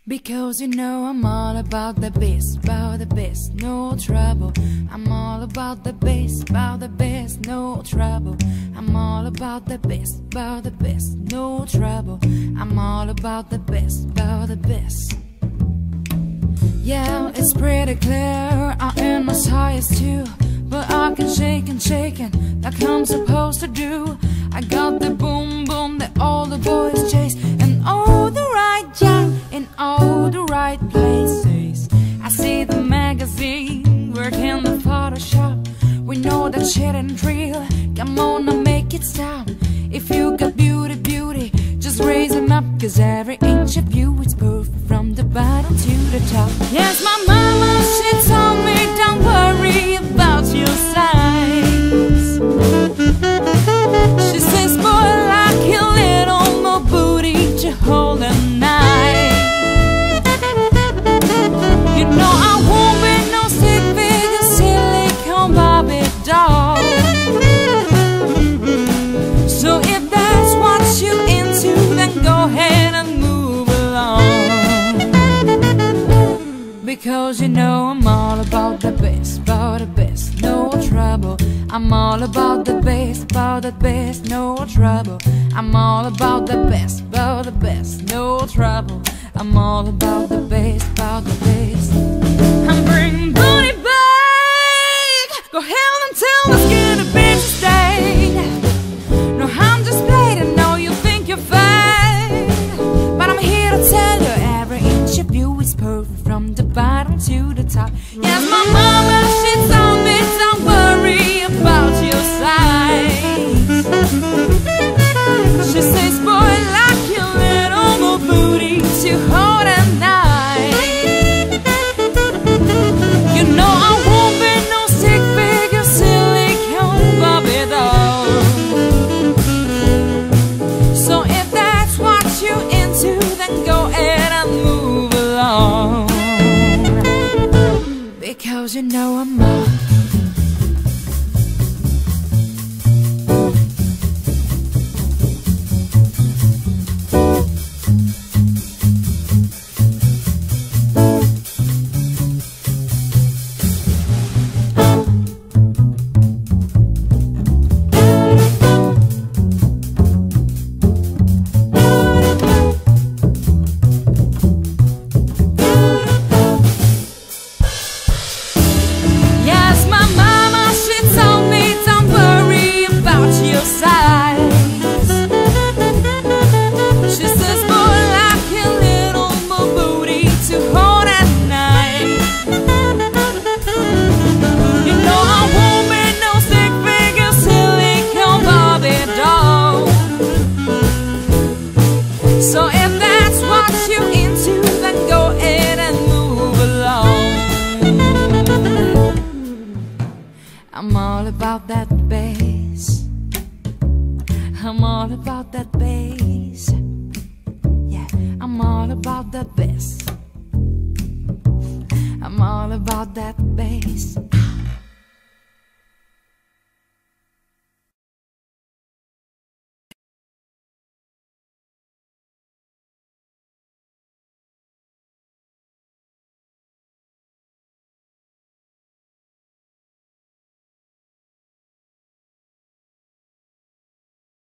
Because you know I'm all about the bass, no trouble. I'm all about the bass, no trouble. I'm all about the bass, no trouble. I'm all about the bass. Yeah, it's pretty clear, I am as high as two, but I can shake it like I'm supposed to do. I got the boom boom that all the boys chase, and all the right jam in all the right places. I see the magazine, work in the Photoshop. We know that shit ain't real, come on and make it stop. If you got beauty, just raise them up, cause every inch of you is perfect from the bottom to the top. Yes, my mama, she told me don't worry about your size. She says, boy, like your little more booty to hold a knife. You know I won't be no stick-figure silicone Barbie doll. So if that's what you into, then go ahead and move along. Because you know I'm all about the bass, no trouble. I'm all about the bass, no trouble. I'm all about the bass, no trouble. I'm all about the bass, I'm bringing booty back. Go ahead and tell the skinny bitch to stay. No, I'm just playing, I know you think you're fine, but I'm here to tell you every inch of you is perfect from the bottom to the top. Yes, my mama, she told me don't worry about your size. She says, boy, like your little more booty to hold a knife. You know I won't be no stick-figure silicone Barbie doll. So if that's what you into, then go ahead and move along. Because you know I'm all I'm all about that bass. I'm all about that bass. Yeah, I'm all about that bass. I'm all about that bass.